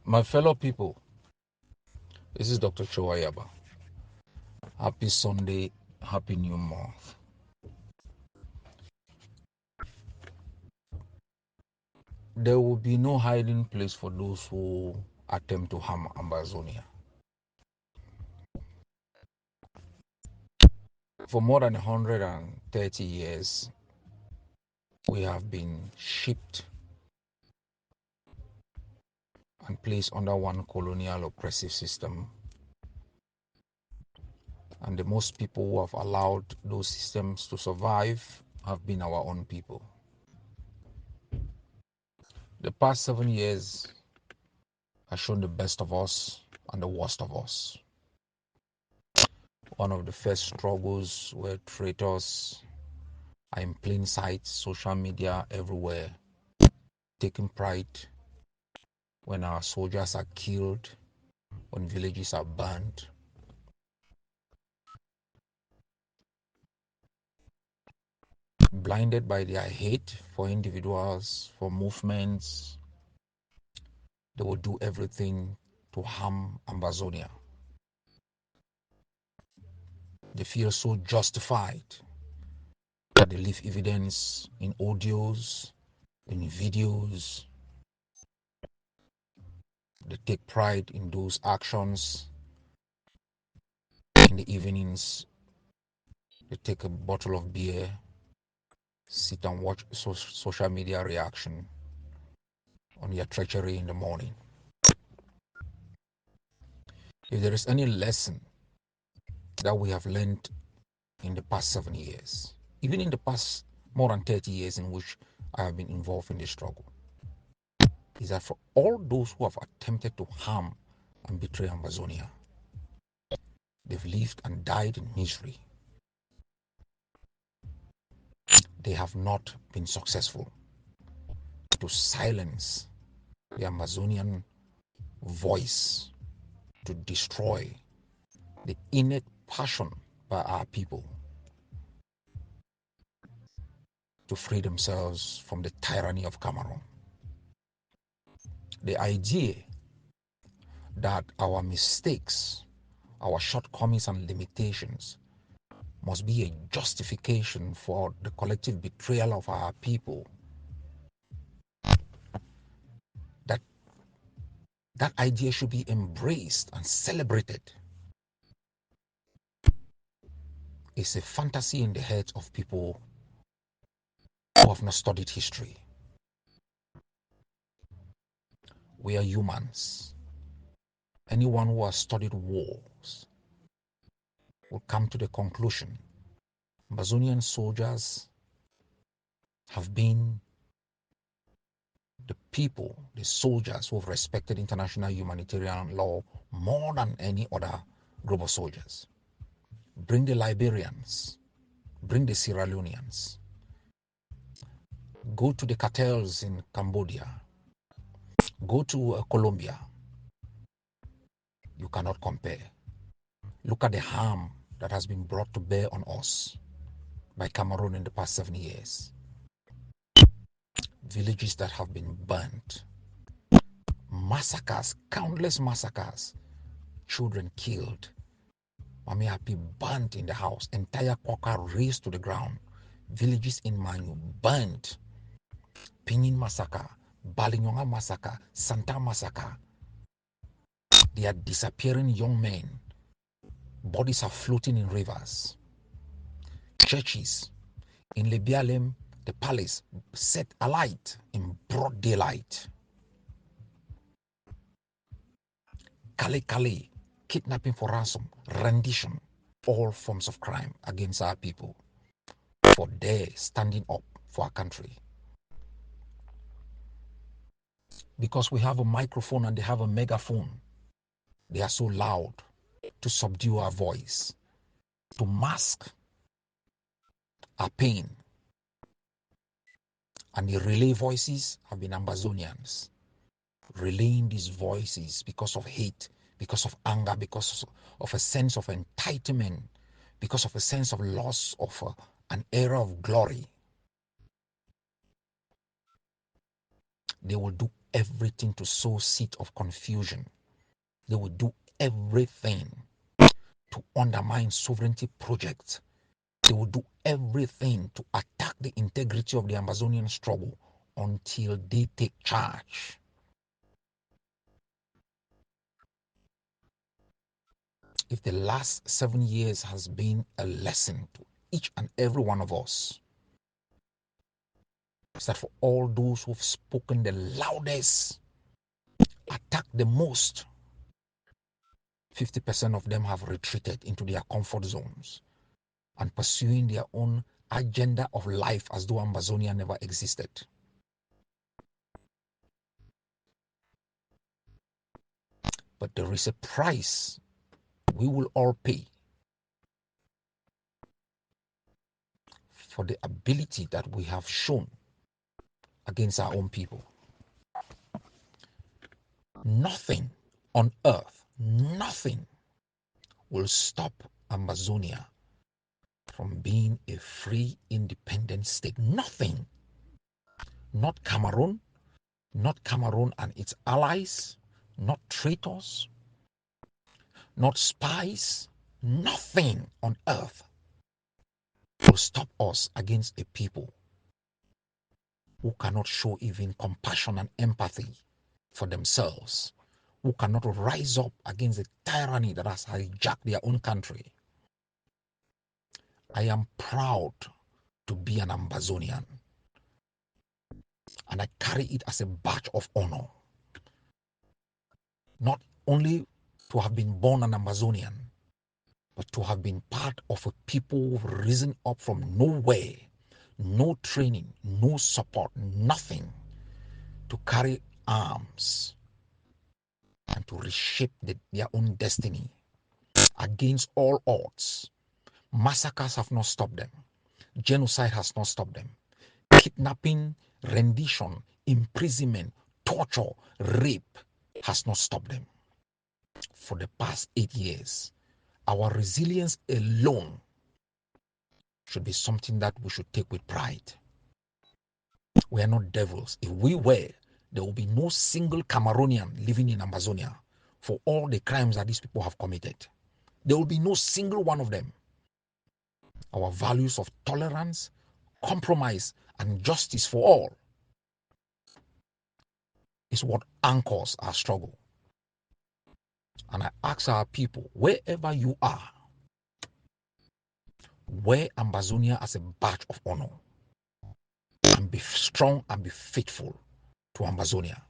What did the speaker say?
My fellow people, this is Dr. Chowayaba. Happy Sunday, happy new month. There will be no hiding place for those who attempt to harm Amazonia. For more than 130 years, we have been shipped and placed under one colonial oppressive system. And the most people who have allowed those systems to survive have been our own people. The past 7 years has shown the best of us and the worst of us. One of the first struggles where traitors are in plain sight, social media everywhere, taking pride when our soldiers are killed, when villages are burned. Blinded by their hate for individuals, for movements, they will do everything to harm Amazonia. They feel so justified that they leave evidence in audios, in videos. They take pride in those actions. In the evenings, they take a bottle of beer, sit and watch social media reaction on your treachery in the morning. If there is any lesson that we have learned in the past 7 years, even in the past more than 30 years in which I have been involved in this struggle, is that for all those who have attempted to harm and betray Amazonia, they've lived and died in misery. They have not been successful to silence the Amazonian voice, to destroy the innate passion by our people to free themselves from the tyranny of Cameroon. The idea that our mistakes, our shortcomings and limitations must be a justification for the collective betrayal of our people, that idea should be embraced and celebrated. It's a fantasy in the heads of people who have not studied history. We are humans. Anyone who has studied wars will come to the conclusion Amazonian soldiers have been the people, the soldiers who have respected international humanitarian law more than any other group of soldiers. Bring the Liberians, bring the Sierra Leoneans, go to the cartels in Cambodia, go to Colombia. You cannot compare. Look at the harm that has been brought to bear on us by Cameroon in the past 7 years. Villages that have been burnt, massacres, countless massacres, children killed, Mami Happy burnt in the house, entire Kwakwa razed to the ground, villages in Manu burnt, Pinin massacre, Balinyonga massacre, Santa massacre. They are disappearing young men. Bodies are floating in rivers. Churches in Lebialem, the palace, set alight in broad daylight. Kale Kale, kidnapping for ransom, rendition, all forms of crime against our people for their standing up for our country. Because we have a microphone and they have a megaphone, they are so loud to subdue our voice, to mask our pain. And the relay voices have been Amazonians, relaying these voices because of hate, because of anger, because of a sense of entitlement, because of a sense of loss of an era of glory. They will do everything to sow seed of confusion. They will do everything to undermine sovereignty projects. They will do everything to attack the integrity of the Amazonian struggle until they take charge. If the last 7 years has been a lesson to each and every one of us, it's that for all those who've spoken the loudest, attacked the most, 50% of them have retreated into their comfort zones and pursuing their own agenda of life as though Amazonia never existed. But there is a price we will all pay for the ability that we have shown against our own people. Nothing on earth, nothing will stop Amazonia from being a free, independent state. Nothing. Not Cameroon, not Cameroon and its allies, not traitors, not spies. Nothing on earth will stop us against a people who cannot show even compassion and empathy for themselves, who cannot rise up against the tyranny that has hijacked their own country. I am proud to be an Amazonian, and I carry it as a badge of honor. Not only to have been born an Amazonian, but to have been part of a people who've risen up from nowhere, no training, no support, nothing, to carry arms and to reshape their own destiny against all odds. Massacres have not stopped them. Genocide has not stopped them. Kidnapping, rendition, imprisonment, torture, rape has not stopped them. For the past 8 years, our resilience alone should be something that we should take with pride. We are not devils. If we were, there will be no single Cameroonian living in Amazonia for all the crimes that these people have committed. There will be no single one of them. Our values of tolerance, compromise, and justice for all is what anchors our struggle. And I ask our people, wherever you are, wear Amazonia as a badge of honor and be strong and be faithful to Amazonia.